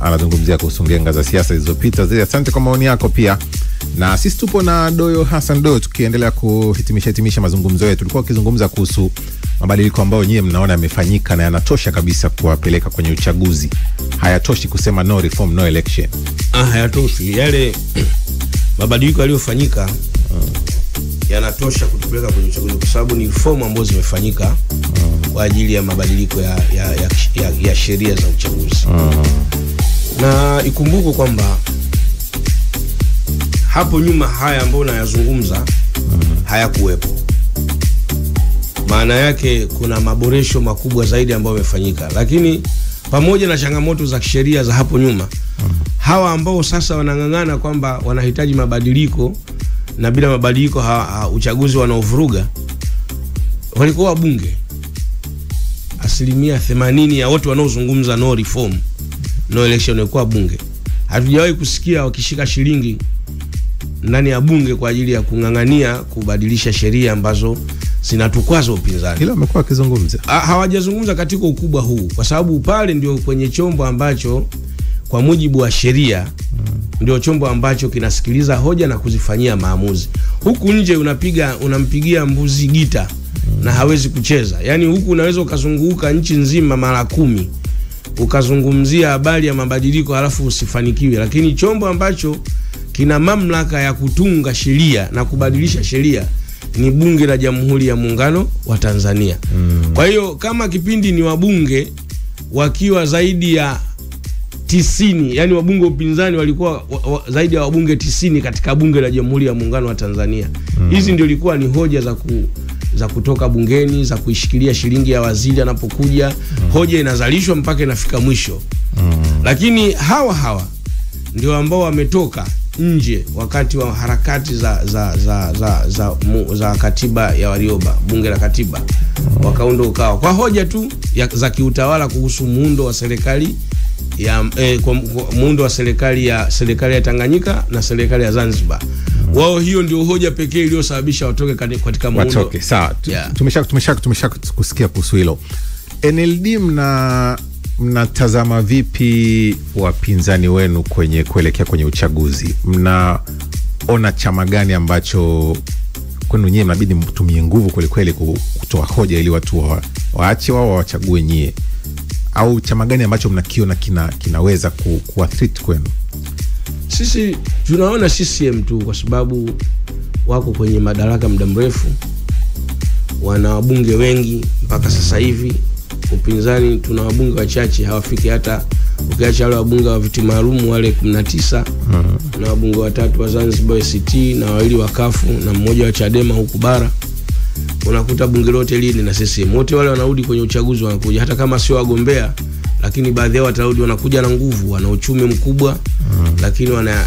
anazungumzia kuhusu ngenga za siasa zilizopita. Asante kwa maoni yako pia. Na sisi tupo na Doyo Hassan Doyo tukiendelea kuhitimisha mazungumzo yetu. Tulikuwa tukizungumza kuhusu mabadiliko ambayo nyie mnaona yamefanyika na yanatosha kabisa kuwapeleka kwenye uchaguzi. Hayatoshi kusema no reform no election. Hayatoshi. Yale mabadiliko yaliyofanyika yanatosha kutupeleka kwenye uchaguzi kwa sababu ni reform ambazo zimefanyika kwa ajili ya mabadiliko ya sheria za uchaguzi. Na ikumbuko kwamba hapo nyuma haya ambayo nayazungumza hayakuwepo. Maana yake kuna maboresho makubwa zaidi ambayo yamefanyika. Lakini pamoja na changamoto za sheria za hapo nyuma, hawa ambao sasa wanang'ang'ana kwamba wanahitaji mabadiliko na bila mabadiliko uchaguzi wanaovuruga walikuwa wabunge. 80% ya wote wanaozungumza no reform no election walikuwa bunge. Hatujawahi kusikia wakishika shilingi ndani ya bunge kwa ajili ya kung'ang'ania kubadilisha sheria ambazo zinatukwaza upinzani. Hilo wamekuwa wakizungumza. Hawajazungumza katika ukubwa huu kwa sababu pale ndio kwenye chombo ambacho kwa mujibu wa sheria ndio chombo ambacho kinasikiliza hoja na kuzifanyia maamuzi. Huku nje unampigia mbuzi gita na hawezi kucheza. Yaani huku unaweza ukazunguka nchi nzima mara 10 ukazungumzia habari ya mabadiliko halafu usifanikiwe. Lakini chombo ambacho kina mamlaka ya kutunga sheria na kubadilisha sheria ni Bunge la Jamhuri ya Muungano wa Tanzania. Kwa hiyo kama kipindi ni wabunge wakiwa zaidi ya 90, yani wabunge upinzani walikuwa zaidi ya wabunge 90 katika Bunge la Jamhuri ya Muungano wa Tanzania. Hizi ndio ilikuwa ni hoja za kutoka bungeni, za kuishikilia shilingi ya waziri anapokuja. Hoja inazalishwa mpaka inafika mwisho. Lakini hawa ndio ambao wametoka nje wakati wa harakati za katiba ya Warioba, bunge la katiba. Wakaunda ukawa kwa hoja tu za kiutawala kuhusu muundo wa serikali ya muundo wa serikali ya Tanganyika na serikali ya Zanzibar. Wao hiyo ndio hoja pekee iliyosababisha watoke katika muundo. Watoke. Sawa. Tumesha kusikia kuhusu hilo. NLD mnatazama vipi wapinzani wenu kuelekea kwenye uchaguzi? Mnaona chama gani ambacho kwenu nyie mnabidi mtumie nguvu kweli kutoa hoja ili watu waache wao wachague nyie? Au chama gani ambacho mnakiona kinaweza kuwa threat kwenu? Sisi tunaona CCM tu kwa sababu wako kwenye madaraka muda mrefu. Wana wabunge wengi mpaka sasa hivi. Upinzani tuna wabunge wachache, hawafiki hata ukiacha wale wabunge wa viti maalum wale 19. Na wabunge 3 wa Zanzibar ACT na 2 wa Kafu na mmoja wa Chadema huku bara. Unakuta bunge lote lini na CCM. Wote wale wanarudi kwenye uchaguzi wanakuja hata kama sio wagombea, lakini baadhi yao watarudi wanakuja na nguvu, wana uchumi mkubwa. Lakini wana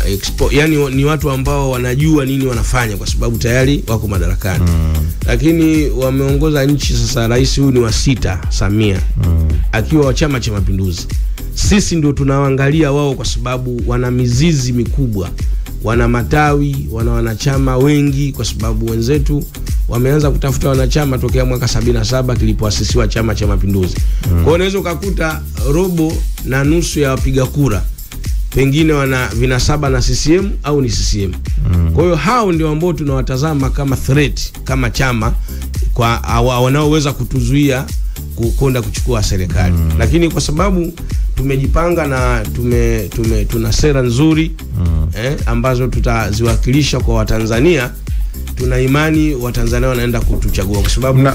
yani ni watu ambao wanajua nini wanafanya kwa sababu tayari wako madarakani. Lakini wameongoza nchi sasa, rais huyu ni wa 6, Samia, akiwa wa Chama cha Mapinduzi. Sisi ndio tunawaangalia wao kwa sababu wana mizizi mikubwa, wana matawi, wana wanachama wengi kwa sababu wenzetu wameanza kutafuta wanachama tokea mwaka 77 kilipoasisiwa Chama cha Mapinduzi. Kwa hiyo unaweza ukakuta robo na nusu ya wapiga kura pengine wana vinasaba na CCM au ni CCM. Kwa hiyo hao ndio ambao tunawatazama kama threat, kama chama kwa wanaoweza kutuzuia kwenda kuchukua serikali. Lakini kwa sababu tumejipanga na tuna sera nzuri ambazo tutaziwakilisha kwa Watanzania, tuna imani Watanzania wanaenda kutuchagua kwa sababu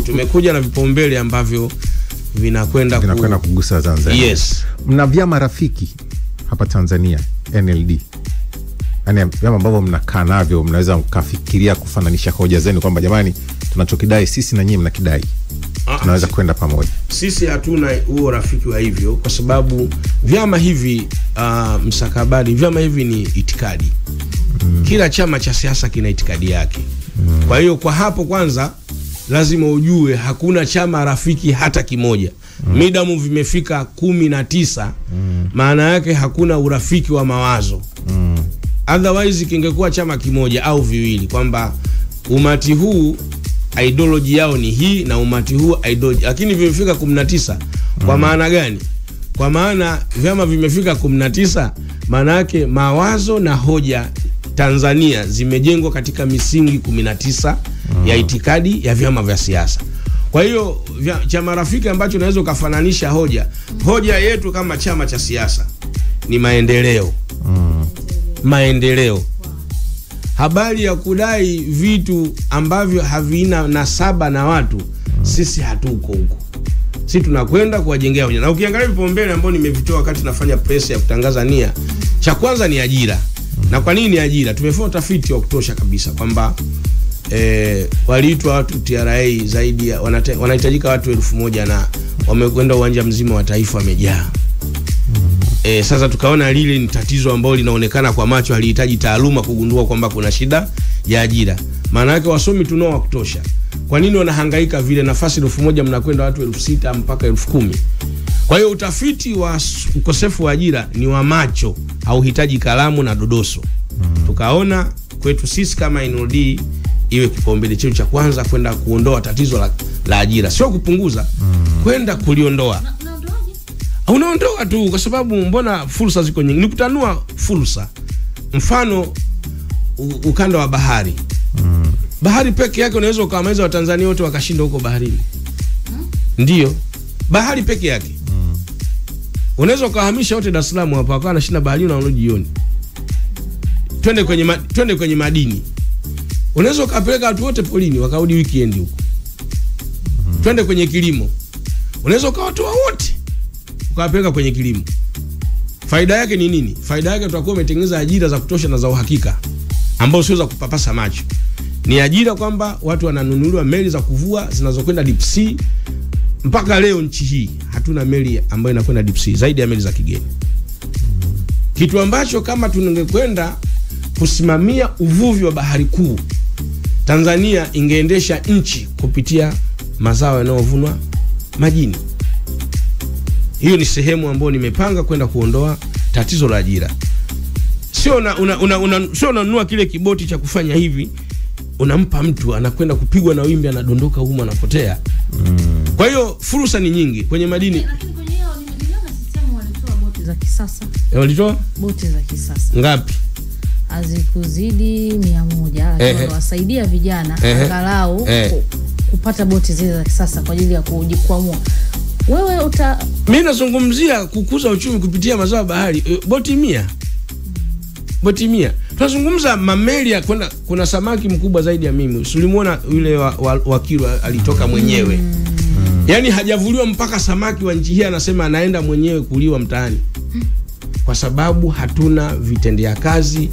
tumekuja na vipaumbele ambavyo vinakwenda kugusa Tanzania. Yes. Mna vyama rafiki hapa Tanzania, NLD. Yaani vyama ambavyo mnakaa navyo mnaweza mkafikiria kufananisha hoja zenu kwamba jamani tunachokidai sisi na nyinyi mnakidai. Tunaweza kwenda pamoja. Sisi hatuna huo rafiki wa hivyo kwa sababu vyama hivi mstakabali, vyama hivi ni itikadi. Kila chama cha siasa kina itikadi yake. Kwa hiyo kwa hapo kwanza lazima ujue hakuna chama rafiki hata kimoja. Midamu vimefika 19, maana yake hakuna urafiki wa mawazo. Otherwise kingekuwa chama kimoja au viwili kwamba umati huu ideology yao ni hii na umati huu ideology, lakini vimefika 19. Kwa maana gani? kwa maana vyama vimefika 19, maana yake mawazo na hoja Tanzania zimejengwa katika misingi 19 ya itikadi ya vyama vya siasa. Kwa hiyo chama rafiki ambacho unaweza kufananisha hoja yetu kama chama cha siasa ni maendeleo. Maendeleo. Habari ya kudai vitu ambavyo havina nasaba na watu, sisi hatuko huko. Sisi tunakwenda kuwajengea hoja. Na ukiangalia vipaumbele ambao nimevitoa wakati nafanya press ya kutangaza nia, cha kwanza ni ajira. Na kwa nini ajira? Tumefanya utafiti wa kutosha kabisa kwamba waliitwa watu TRA zaidi ya wanahitajika watu 1000 na wamekwenda uwanja mzima wa taifa wamejaa. Sasa tukaona lile ni tatizo ambalo linaonekana kwa macho, halihitaji taaluma kugundua kwamba kuna shida ya ajira. Maana yake wasomi tunao wa kutosha. Kwa nini wanahangaika vile? Nafasi 1000 mnakwenda watu 6000 mpaka 10000. Kwa hiyo utafiti wa ukosefu wa ajira ni wa macho, hauhitaji kalamu na dodoso. Tukaona kwetu sisi kama NLD iwe kipaumbele chetu cha kwanza kwenda kuondoa tatizo la ajira, sio kupunguza, kwenda kuliondoa. Unaondoa tu kwa sababu mbona fursa ziko nyingi. Nikutanua fursa. Mfano ukanda wa bahari. Bahari peke yake unaweza ukamaliza Watanzania wote wakashinda huko baharini. Ndiyo. Bahari peke yake. Unaweza ukahamisha wote Dar es Salaam hapa wakawa wanashinda baharini na wanarudi jioni. Twende kwenye madini. Unaweza ukapeleka watu wote polini wakarudi weekend huko. Twende kwenye kilimo. Unaweza ukawatoa wote ukawapeleka kwenye kilimo. Faida yake ni nini? Faida yake tutakuwa umetengeneza ajira za kutosha na za uhakika ambao sio za kupapasa macho. Ni ajira kwamba watu wananunuliwa meli za kuvua zinazokwenda deep sea. Mpaka leo nchi hii hatuna meli ambayo inakwenda deep sea zaidi ya meli za kigeni. Kitu ambacho kama tungekwenda kusimamia uvuvi wa bahari kuu, Tanzania ingeendesha nchi kupitia mazao yanayovunwa majini. Hiyo ni sehemu ambayo nimepanga kwenda kuondoa tatizo la ajira. Sio unanunua kile kiboti cha kufanya hivi, unampa mtu anakwenda kupigwa na wimbi anadondoka huko anapotea. Kwa hiyo fursa ni nyingi kwenye madini. Lakini kwenye hiyo niliona system walitoa boti za kisasa. Walitoa boti za kisasa. Ngapi? Hazikuzidi 100, lakini wasaidia vijana angalau kupata boti zile za kisasa kwa ajili ya kujikwamua. Wewe mimi nazungumzia kukuza uchumi kupitia mazao bahari. Boti 100. Boti 100. Tunazungumza mameli ya kwenda, kuna samaki mkubwa zaidi ya mimi. Ulimuona yule wa Kilwa alitoka mwenyewe. Yaani hajavuliwa mpaka samaki wa nchi hii anasema anaenda mwenyewe kuliwa mtaani. Kwa sababu hatuna vitendea kazi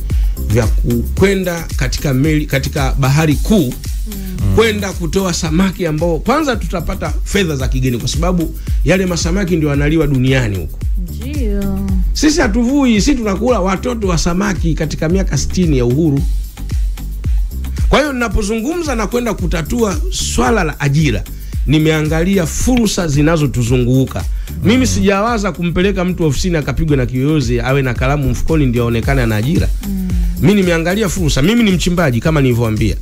vya kwenda katika meli, katika bahari kuu kwenda kutoa samaki ambao kwanza tutapata fedha za kigeni kwa sababu yale masamaki ndio wanaliwa duniani huko. Ndio. Sisi hatuvui, sisi tunakula watoto wa samaki katika miaka 60 ya uhuru. Kwa hiyo ninapozungumza na kwenda kutatua swala la ajira, nimeangalia fursa zinazotuzunguka. Mimi sijawaza kumpeleka mtu ofisini akapigwe na kiyoyozi awe na kalamu mfukoni ndio aonekane ana ajira. Mimi nimeangalia fursa. Mimi ni mchimbaji kama nilivyowaambia.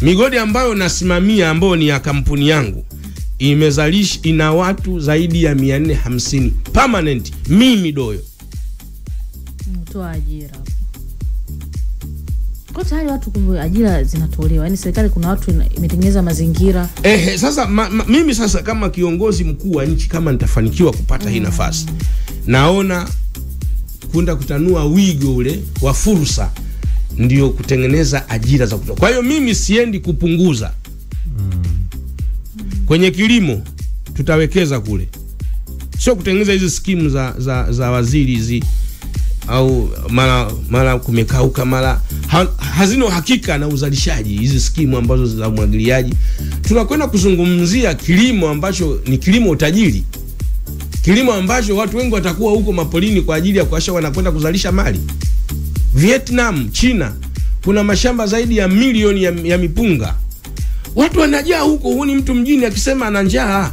Migodi ambayo nasimamia ambayo ni ya kampuni yangu imezalisha, ina watu zaidi ya 450 permanent. Mimi Doyo mtoa ajira. Kwa tayari watu kwa ajira zinatolewa. Yaani serikali kuna watu imetengeneza mazingira. Sasa mimi sasa kama kiongozi mkuu wa nchi kama nitafanikiwa kupata hii nafasi, naona kwenda kutanua wigo ule wa fursa ndio kutengeneza ajira za kutoka. Kwa hiyo mimi siendi kupunguza. Kwenye kilimo tutawekeza kule. Sio kutengeneza hizi skimu za waziri hizi au mara kumekauka mara hazina hakika na uzalishaji. Hizi skimu ambazo za umwagiliaji, tunakwenda kuzungumzia kilimo ambacho ni kilimo utajiri. Kilimo ambacho watu wengi watakuwa huko mapolini kwa ajili ya kuasha wanakwenda kuzalisha mali. Vietnam, China, kuna mashamba zaidi ya milioni ya mipunga. Watu wanajaa huko, huoni mtu mjini akisema ana njaa.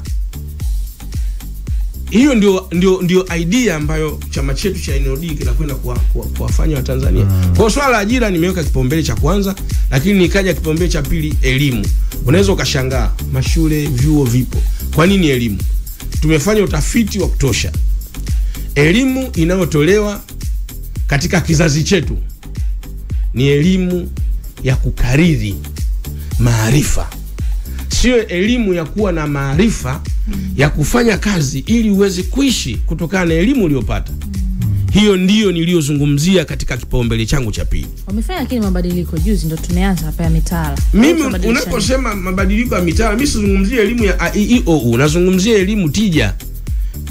Hiyo ndio idea ambayo chama chetu cha NLD kinakwenda kuwafanya Watanzania. Kwa swala la ajira nimeweka kipaumbele cha kwanza, lakini nikaja kipaumbele cha pili, elimu. Unaweza ukashangaa, mashule, vyuo vipo. Kwa nini elimu? Tumefanya utafiti wa kutosha. Elimu inayotolewa katika kizazi chetu ni elimu ya kukariri maarifa, sio elimu ya kuwa na maarifa ya kufanya kazi ili uweze kuishi kutokana na elimu uliyopata. Hiyo ndiyo niliyozungumzia katika kipaumbele changu cha pili. Wamefanya lakini mabadiliko juzi ndo tumeanza hapa ya mitaala. Mimi unaposema mabadiliko ya mitaala, mimi sizungumzie elimu ya AEOU, nazungumzia elimu tija.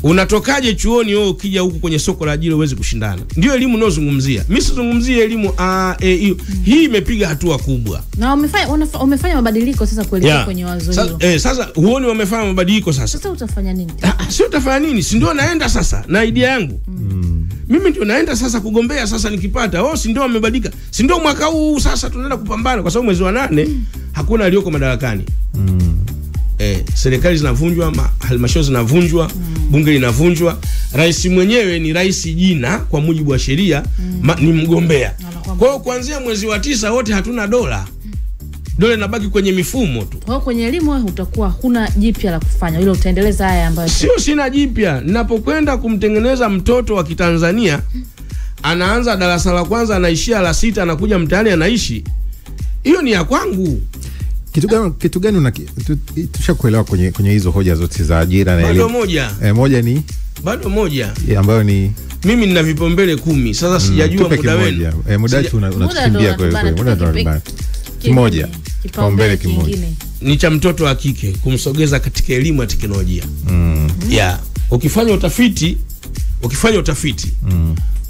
Unatokaje chuoni wewe ukija huku kwenye soko la ajira uweze kushindana? Ndio elimu ninayozungumzia. Mimi sizungumzie elimu AEOU. Hii imepiga hatua kubwa. Na wamefanya mabadiliko sasa kuelekea kwenye wazo hilo. Sasa huoni wamefanya mabadiliko sasa? Sasa utafanya nini? Sio utafanya nini? Si ndio naenda sasa na idea yangu. Mimi ndio naenda sasa kugombea sasa nikipata. Si ndio wamebadilika? Si ndio mwaka huu sasa tunaenda kupambana kwa sababu mwezi wa 8 hakuna aliyoko madarakani. Serikali zinavunjwa, halmashauri zinavunjwa, bunge linavunjwa. Rais mwenyewe ni rais jina kwa mujibu wa sheria, ni mgombea. Kwa hiyo kuanzia mwezi wa 9 wote hatuna dola. Dola inabaki kwenye mifumo tu. Kwa kwenye elimu wewe utakuwa huna jipya la kufanya, ile utaendeleza haya ambayo sina jipya. Ninapokwenda kumtengeneza mtoto wa Kitanzania, anaanza darasa la kwanza anaishia la 6 anakuja mtaani anaishi. Hiyo ni ya kwangu. Kitu gani tushakuelewa kwenye hizo hoja zote za ajira na elimu? Moja ni bado moja ambayo ni mimi nina vipaumbele 10. Sasa sijajua muda wenu. Muda wetu unatukimbia kwa hiyo. Muda ndo kimoja. Kipaumbele kimoja ni cha mtoto wa kike, kumsogeza katika elimu ya teknolojia. Ukifanya utafiti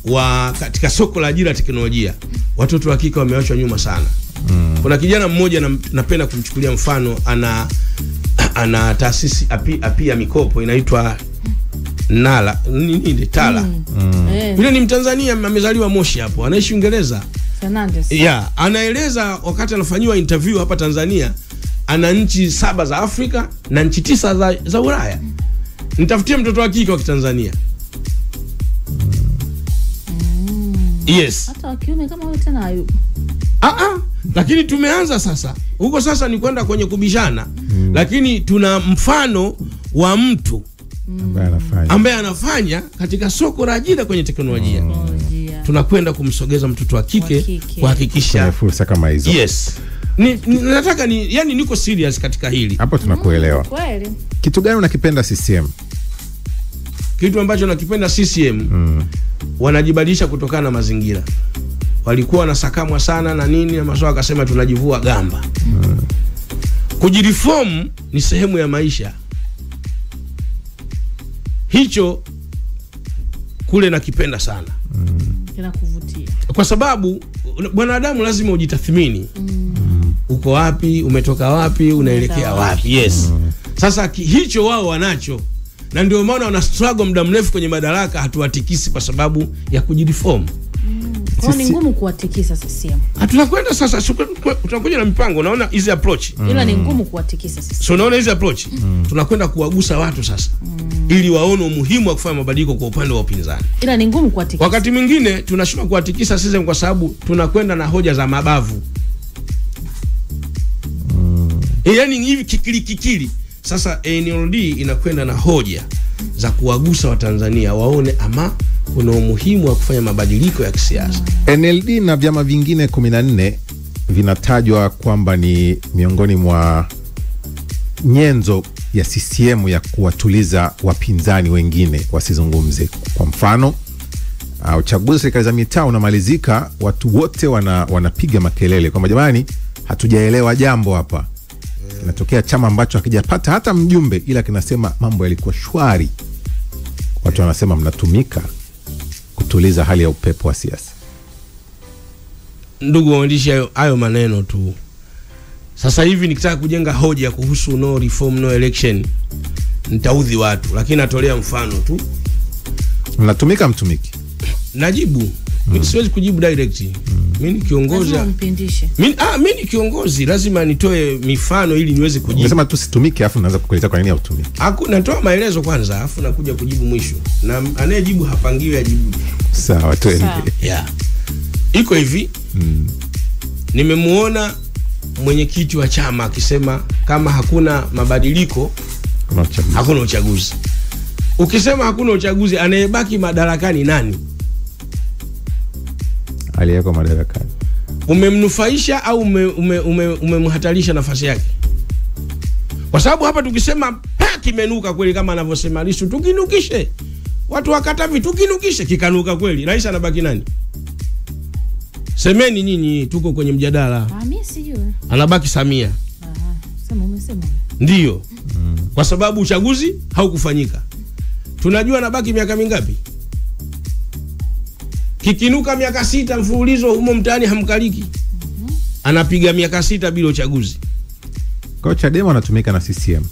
wa katika soko la ajira ya teknolojia, watoto wa kike wameachwa nyuma sana. Kuna kijana mmoja napenda kumchukulia mfano, ana taasisi api ya mikopo inaitwa Tala. Yule ni Mtanzania, amezaliwa Moshi hapo, anaishi Uingereza. Fernandez. Anaeleza wakati anafanyiwa interview hapa Tanzania, ana nchi 7 za Afrika na nchi 9 za Ulaya. Nitafutie mtoto wa kike wa Kitanzania. Yes. Hata wa kiume kama wewe tena hayupo. Lakini tumeanza sasa. Huko sasa ni kwenda kwenye kubishana. Lakini tuna mfano wa mtu ambaye anafanya katika soko la ajira kwenye teknolojia. Tunakwenda kumsogeza mtoto wa kike kuhakikisha fursa kama hizo. Yes. Nataka yani niko serious katika hili. Hapo tunakuelewa. Kweli. Kitu gani unakipenda CCM? Kitu ambacho nakipenda CCM, wanajibadilisha kutokana na mazingira. Walikuwa wanasakamwa sana na nini na maswala, akasema tunajivua gamba. Kujireform ni sehemu ya maisha. Hicho kule nakipenda sana. Kinakuvutia. Kwa sababu mwanadamu lazima ujitathmini. Uko wapi, umetoka wapi, unaelekea wapi. Yes. Sasa hicho wao wanacho. Na ndio maana wana struggle muda mrefu kwenye madaraka, hatuwatikisi kwa sababu ya kujireform. Kwa ni ngumu kuwatikisa CCM. Tunakwenda sasa, tunakuja na mipango, unaona hizi approach. Ila ni ngumu kuwatikisa CCM. So unaona hizi approach. Tunakwenda kuwagusa watu sasa. Ili waone umuhimu wa kufanya mabadiliko kwa upande wa upinzani. Ila ni ngumu kuwatikisa. Wakati mwingine tunashindwa kuwatikisa CCM kwa sababu tunakwenda na hoja za mabavu. Yaani hivi kikili. Sasa NLD inakwenda na hoja za kuwagusa Watanzania waone ama kuna umuhimu wa kufanya mabadiliko ya kisiasa. NLD na vyama vingine 14 vinatajwa kwamba ni miongoni mwa nyenzo ya CCM ya kuwatuliza wapinzani wengine wasizungumze. Kwa mfano, uchaguzi serikali za mitaa unamalizika, watu wote wanapiga makelele kwamba jamani, hatujaelewa jambo hapa. Inatokea chama ambacho hakijapata hata mjumbe, ila kinasema mambo yalikuwa shwari. Watu wanasema mnatumika kutuliza hali ya upepo wa siasa. Ndugu waandishi, hayo maneno tu. Sasa hivi nikitaka kujenga hoja kuhusu no reform no election, nitaudhi watu, lakini natolea mfano tu. Mnatumika mtumiki? Najibu. Mimi siwezi kujibu direct. Mimi ni kiongozi. Mimi ni kiongozi, lazima nitoe mifano ili niweze kujibu. Unasema tu situmike afu naanza kukueleza kwa nini hautumiki. Natoa maelezo kwanza afu nakuja kujibu mwisho. Na anayejibu hapangiwi ajibu. Sawa, twende. Iko hivi. Nimemuona mwenyekiti wa chama akisema kama hakuna mabadiliko hakuna uchaguzi. Ukisema hakuna uchaguzi, anayebaki madarakani nani? Aliyeko madarakani. Umemnufaisha au umemhatarisha nafasi yake? Kwa sababu hapa tukisema kimenuka kweli kama anavyosema Lissu, tukinukishe. Watu wakatavi tukinukishe, kikanuka kweli. Rais anabaki nani? Semeni nyinyi, tuko kwenye mjadala. Mimi sijui. Anabaki Samia. Sema umesema. Ndio. Kwa sababu uchaguzi haukufanyika. Tunajua anabaki miaka mingapi? Kikinuka miaka 6 mfululizo humo mtaani hamkaliki. Anapiga miaka 6 bila uchaguzi. Kwa Chadema anatumika na CCM.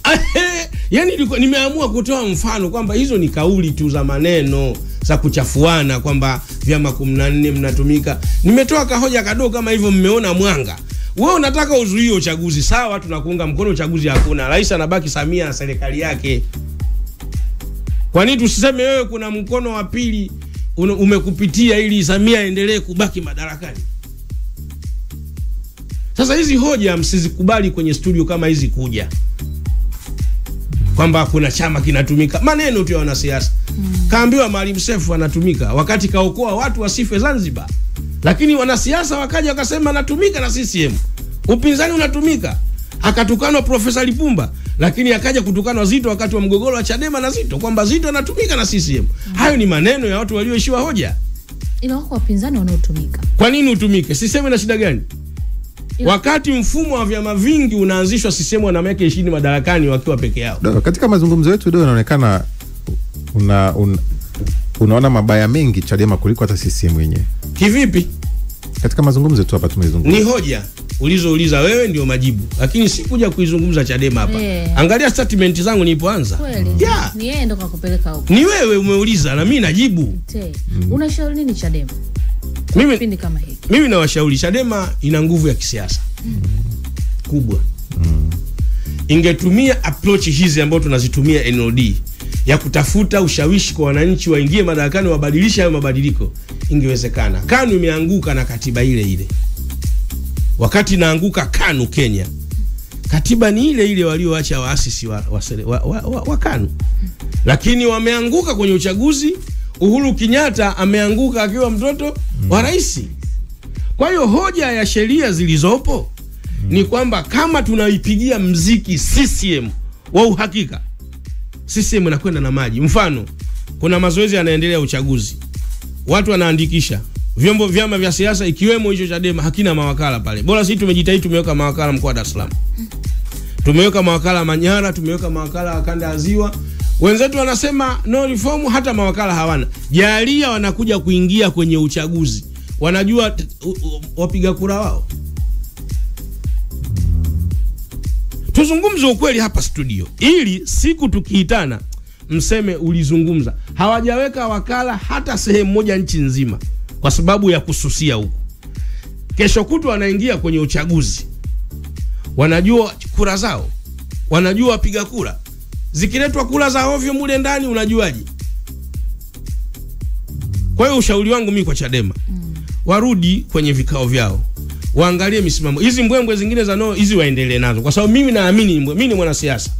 Yaani nimeamua kutoa mfano kwamba hizo ni kauli tu za maneno za kuchafuana kwamba vyama 14 mnatumika. Nimetoa kahoja kadogo kama hivyo, mmeona mwanga. Wewe unataka uzuie uchaguzi, sawa, tunakuunga mkono, uchaguzi hakuna. Rais anabaki Samia na serikali yake. Kwa nini tusiseme wewe kuna mkono wa pili umekupitia ili Samia aendelee kubaki madarakani? Sasa hizi hoja msizikubali kwenye studio kama hizi kuja kwamba kuna chama kinatumika. Maneno tu ya wanasiasa. Kaambiwa Maalim Seif anatumika wakati kaokoa watu wasife Zanzibar. Lakini wanasiasa wakaja wakasema anatumika na CCM. Upinzani unatumika. Akatukanwa Profesa Lipumba, lakini akaja kutukanwa Zito wakati wa mgogoro wa Chadema na Zito kwamba Zito anatumika na CCM. Hayo ni maneno ya watu walioishiwa hoja. Ila wako wapinzani wanaotumika. Kwa nini utumike? CCM ina shida gani? Wakati mfumo wa vyama vingi unaanzishwa, CCM wana miaka 20 madarakani wakiwa peke yao. Katika mazungumzo yetu leo inaonekana unaona mabaya mengi Chadema kuliko hata CCM wenyewe. Kivipi? Katika mazungumzo tu hapa tumezungumza. Ni hoja ulizouliza wewe ndio majibu. Lakini sikuja kuizungumza Chadema hapa. Angalia statement zangu nilipoanza. Ni yeye ndo kakupeleka huko. Ni wewe umeuliza na mimi najibu. Unashauri nini Chadema? Mimi kama hiki. Mimi nawashauri Chadema ina nguvu ya kisiasa kubwa. Ingetumia approach hizi ambazo tunazitumia NLD ya kutafuta ushawishi kwa wananchi waingie madarakani, wabadilishe hayo mabadiliko, ingewezekana. KANU imeanguka na katiba ile ile. Wakati naanguka KANU Kenya, katiba ni ile ile walioacha waasisi wa KANU. Lakini wameanguka kwenye uchaguzi. Uhuru Kenyatta ameanguka akiwa mtoto wa rais. Kwa hiyo hoja ya sheria zilizopo ni kwamba kama tunaipigia mziki CCM wa uhakika, CCM inakwenda na maji. Mfano, kuna mazoezi yanaendelea uchaguzi. Watu wanaandikisha. Vyama vya siasa ikiwemo hicho Chadema hakina mawakala pale. Bora sisi tumejitahidi, tumeweka mawakala mkoa wa Dar es Salaam. Tumeweka mawakala Manyara, tumeweka mawakala wa kanda ya Ziwa. Wenzetu wanasema no reform, hata mawakala hawana. Jalia wanakuja kuingia kwenye uchaguzi. Wanajua wapiga kura wao. Tuzungumze ukweli hapa studio, ili siku tukiitana mseme ulizungumza. Hawajaweka wakala hata sehemu moja nchi nzima kwa sababu ya kususia huko. Kesho kutu wanaingia kwenye uchaguzi. Wanajua kura zao. Wanajua wapiga kura. Zikiletwa kula za ovyo mule ndani unajuaje? Kwa hiyo ushauri wangu mimi kwa Chadema, warudi kwenye vikao vyao. Waangalie misimamo. Hizi mbwembwe zingine za no hizi waendelee nazo. Kwa sababu mimi naamini mimi ni mwanasiasa.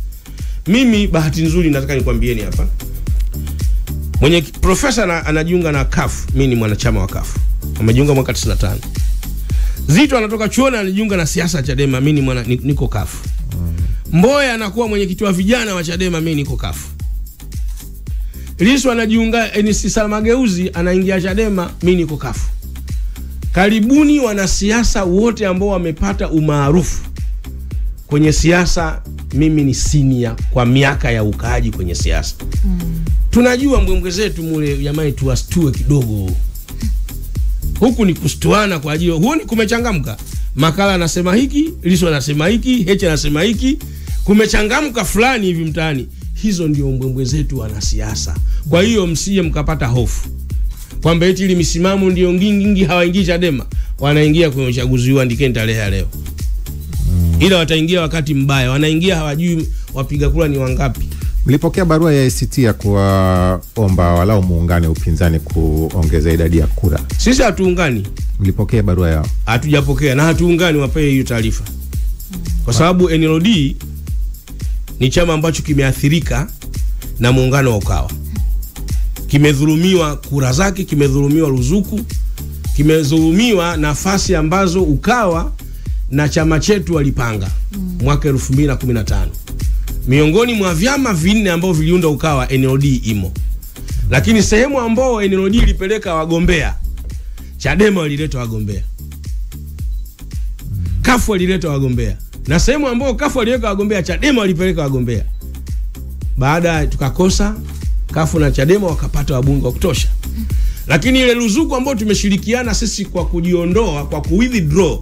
Mimi bahati nzuri nataka nikwambieni hapa. Mwenye profesa anajiunga na CUF, mimi ni mwanachama wa CUF. Amejiunga mwaka 95. Zito anatoka chuoni anajiunga na siasa Chadema, mimi ni niko CUF. Mboya anakuwa mwenyekiti wa vijana wa Chadema, mimi niko CUF. Lissu anajiunga NC Salma Mageuzi anaingia Chadema, mimi niko CUF. Karibuni wanasiasa wote ambao wamepata umaarufu kwenye siasa, mimi ni senior kwa miaka ya ukaaji kwenye siasa. Tunajua mbwembwe zetu mule jamani, tuwastue kidogo. Huku ni kustuana kwa ajili. Huoni kumechangamka? Makala anasema hiki, Lissu anasema hiki, Heche anasema hiki. Kumechangamka fulani hivi mtaani. Hizo ndio mbwembwe zetu wanasiasa. Kwa hiyo msije mkapata hofu kwamba eti ile misimamo ndio ngingi hawaingii Chadema. Wanaingia kwenye uchaguzi huu, andikeni tarehe leo. Ila wataingia wakati mbaya. Wanaingia hawajui wapiga kura ni wangapi. Mlipokea barua ya ACT ya kuwaomba walau muungane upinzani kuongeza idadi ya kura? Sisi hatuungani. Mlipokea barua yao? Hatujapokea na hatuungani, wapee hiyo taarifa. Kwa sababu NLD ni chama ambacho kimeathirika na muungano wa Ukawa. Kimedhulumiwa kura zake, kimedhulumiwa ruzuku, kimedhulumiwa nafasi ambazo Ukawa na chama chetu walipanga mwaka 2015. Miongoni mwa vyama vinne ambao viliunda Ukawa, NLD imo. Lakini sehemu ambao NLD ilipeleka wagombea, Chadema walileta wagombea, CUF walileta wagombea, na sehemu ambao CUF walileta wagombea, Chadema walipeleka wagombea. Baada tukakosa, CUF na Chadema wakapata wabunge wa kutosha. Lakini ile ruzuku ambao tumeshirikiana sisi kwa kujiondoa, kwa kuwithdraw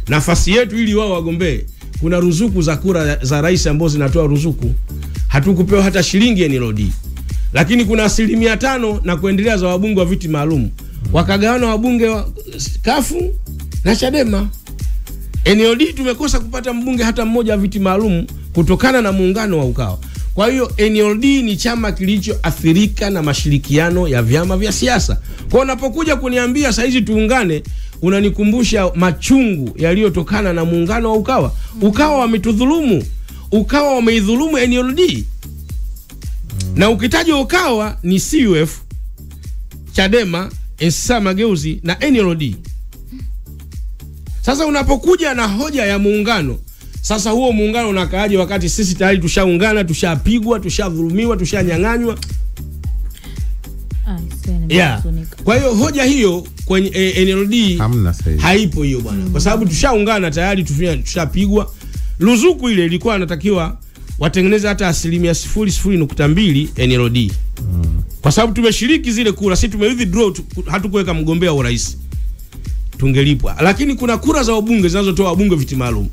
nafasi yetu ili wao wagombee, kuna ruzuku za kura za rais ambao zinatoa ruzuku, hatukupewa hata shilingi NLD. Lakini kuna 5% na kuendelea za wabunge wa viti maalum, wakagawana wabunge wa CUF na Chadema. NLD tumekosa kupata mbunge hata mmoja wa viti maalum kutokana na muungano wa Ukawa. Kwa hiyo NLD ni chama kilichoathirika na mashirikiano ya vyama vya siasa. Kwa unapokuja kuniambia saizi tuungane, unanikumbusha machungu yaliyotokana na muungano wa Ukawa. Ukawa wametudhulumu, Ukawa wameidhulumu NLD. Na ukitaja Ukawa ni CUF, Chadema, NCCR Mageuzi na NLD. Sasa unapokuja na hoja ya muungano, sasa huo muungano unakaaje wakati sisi tayari tushaungana, tushapigwa, tushadhulumiwa, tushanyang'anywa? Yeah. Kwa hiyo hoja hiyo kwenye NLD haipo hiyo bwana. Kwa sababu tushaungana tayari, tushapigwa. Ruzuku ile ilikuwa anatakiwa watengeneze hata 0.02 NLD. Kwa sababu tumeshiriki zile kura, sisi tumewithdraw, hatukuweka mgombea wa rais, tungelipwa. Lakini kuna kura za wabunge zinazotoa wabunge viti maalum.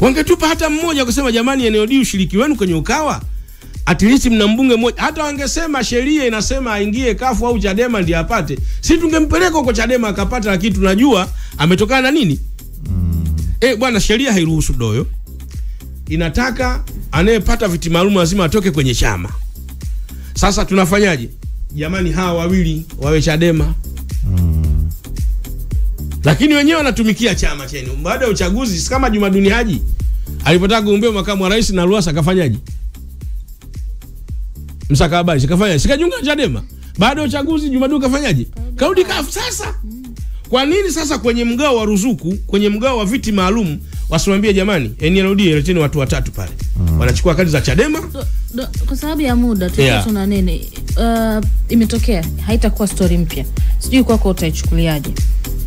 Wangetupa hata mmoja kusema jamani, NLD ushiriki wenu kwenye Ukawa, at least mna mbunge mmoja. Hata wangesema sheria inasema aingie CUF au Chadema ndiye apate, sisi tungempeleka huko Chadema akapata, lakini tunajua ametokana na nini? Bwana, sheria hairuhusu doyo. Inataka anayepata viti maalum lazima atoke kwenye chama. Sasa tunafanyaje? Jamani, hawa wawili wawe Chadema. Lakini wenyewe wanatumikia chama chenu. Baada ya uchaguzi, kama Jumaduni Haji alipotaka kugombea makamu wa rais na Lowassa akafanyaje? Mstakabali kafanyaje? Sikajiunga Chadema. Baada ya uchaguzi Jumaduni kafanyaje? Kaudi CUF. Sasa kwa nini sasa kwenye mgao wa ruzuku, kwenye mgao wa viti maalum wasimwambie jamani, NLD leteni watu watatu pale. Wanachukua kadi za Chadema. Kwa sababu ya muda tuna nene. Imetokea, haitakuwa story mpya. Sijui kwako utaichukuliaje.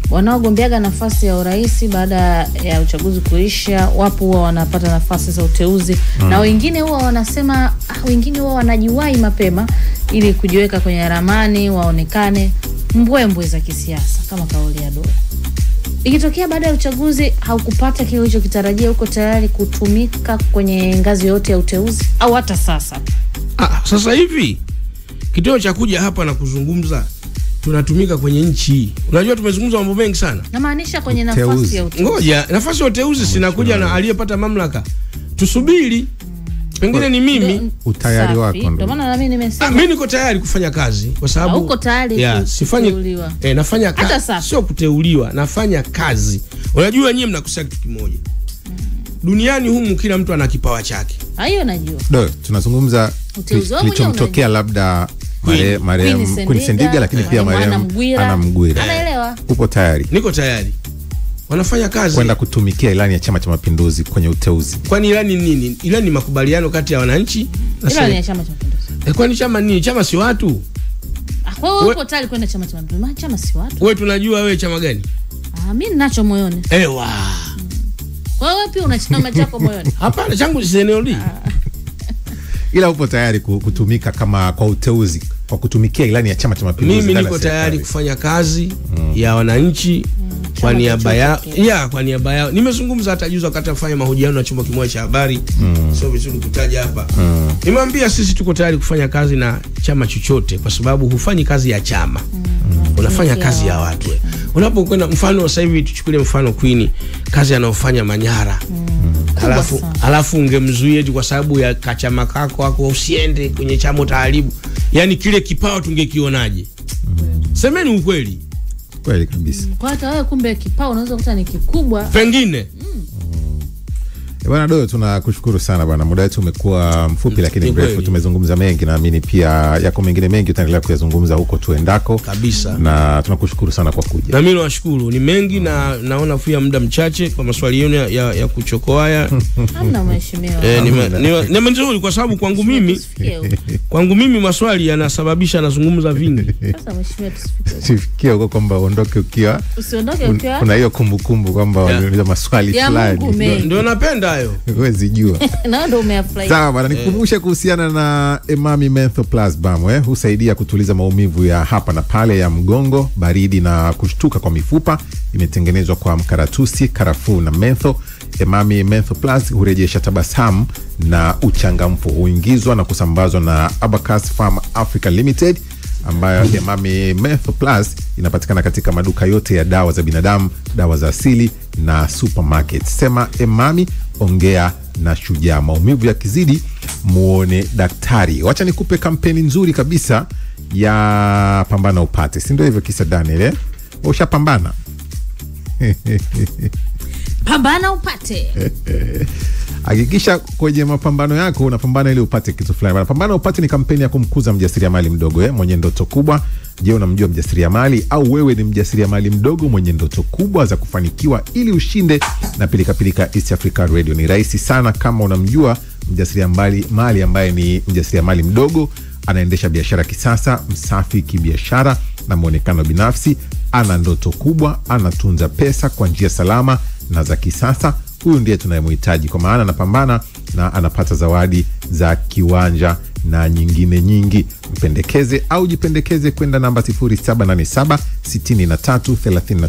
Wanaogombeaga nafasi ya urais baada ya uchaguzi kuisha, wapo huwa wanapata nafasi za uteuzi, na wengine huwa wanasema, wengine huwa wanajiwahi mapema ili kujiweka kwenye ramani, waonekane mbwembwe za kisiasa kama kauli ya Dola. Ikitokea baada ya uchaguzi haukupata kile ulichokitarajia, uko tayari kutumika kwenye ngazi yote ya uteuzi au hata sasa? Sasa hivi kitendo cha kuja hapa na kuzungumza tunatumika kwenye nchi. Unajua tumezungumza mambo mengi sana. Namaanisha kwenye nafasi ya uteuzi. Ngoja, nafasi ya uteuzi sinakuja na aliyepata mamlaka. Tusubiri. Pengine ni mimi utayari wako. Ndio maana na mimi nimesema mimi niko tayari kufanya kazi kwa sababu uko tayari kuteuliwa. Nafanya kazi, sio kuteuliwa, nafanya kazi. Unajua nyinyi mnakosea kitu kimoja. Duniani humu kila mtu ana kipawa chake. Hayo najua. Ndio, tunazungumza kilichomtokea labda Mariam Sendiga, lakini pia Mariam Anamgwira. Anaelewa. Upo tayari? Niko tayari. Wanafanya kazi kwenda kutumikia ilani ya Chama cha Mapinduzi kwenye uteuzi. Kwani ilani nini? Ilani ni makubaliano kati ya wananchi. Ilani ya Chama cha Mapinduzi. Kwani chama nini? Chama si watu. Kwa hiyo upo tayari kwenda Chama cha Mapinduzi? Chama si watu. Wewe tunajua wewe chama gani? Mimi ninacho moyoni. Ewa. Kwa hiyo pia una chama chako moyoni? Hapana, changu si NLD. Ila upo tayari kutumika kama kwa uteuzi, kwa kutumikia ilani ya Chama cha Mapinduzi? Mimi niko tayari kufanya kazi ya wananchi kwa niaba yao. Kwa niaba yao. Nimezungumza hata juzi wakati nafanya mahojiano na chombo kimoja cha habari. Sio vizuri kutaja hapa. Nimwambia sisi tuko tayari kufanya kazi na chama chochote kwa sababu hufanyi kazi ya chama. Unafanya kazi ya watu. Unapokwenda, mfano sasa hivi tuchukulie mfano Queen, kazi anayofanya Manyara. Alafu ungemzuia kwa sababu ya kachama kako wako usiende kwenye chama utaharibu. Yaani kile kipao tungekionaje? Semeni ukweli. Kweli kabisa. Kwa hata wewe kumbe kipao unaweza kukuta ni kikubwa. Pengine. Bwana Doyo, tunakushukuru sana bwana. Muda wetu umekuwa mfupi lakini mrefu. Tumezungumza mengi, naamini pia yako mengine mengi utaendelea kuyazungumza huko tuendako. Kabisa. Na tunakushukuru sana kwa kuja. Na mimi nawashukuru. Ni mengi na naona fia muda mchache kwa maswali yenu ya kuchokoa haya. Hamna mheshimiwa. Ni mzuri kwa sababu kwangu mimi maswali yanasababisha nazungumza vingi. Sasa mheshimiwa tusifikie huko kwamba usiondoke ukiwa kuna hiyo kumbukumbu kwamba waliuliza maswali fulani. Ndio napenda hayo. Huwezi jua. Na ndio umeapply. Sawa bwana, nikukumbushe kuhusiana na Emami Menthol Plus Balm, husaidia kutuliza maumivu ya hapa na pale ya mgongo, baridi na kushtuka kwa mifupa. Imetengenezwa kwa mkaratusi, karafuu na menthol. Emami Menthol Plus hurejesha tabasamu na uchangamfu. Huingizwa na kusambazwa na Abacus Pharma Africa Limited, ambayo Emami Menthol Plus inapatikana katika maduka yote ya dawa za binadamu, dawa za asili na supermarket. Sema Emami, ongea na shujaa. Maumivu yakizidi, muone daktari. Wacha nikupe kampeni nzuri kabisa ya pambana upate. Si ndio hivyo kisa Daniel? Ushapambana? Pambana upate. Hakikisha kwenye mapambano yako unapambana ili upate kitu fulani. Pambana upate ni kampeni ya kumkuza mjasiriamali mdogo mwenye ndoto kubwa. Je, unamjua mjasiriamali au wewe ni mjasiriamali mdogo mwenye ndoto kubwa za kufanikiwa ili ushinde na pilika East Africa Radio? Ni rahisi sana kama unamjua mjasiriamali ambaye ni mjasiriamali mdogo, anaendesha biashara kisasa, msafi kibiashara na muonekano binafsi, ana ndoto kubwa, anatunza pesa kwa njia salama na za kisasa. Huyu ndiye tunayemhitaji, kwa maana anapambana na anapata zawadi za kiwanja na nyingine nyingi. Mpendekeze au jipendekeze kwenda namba 0787 63 30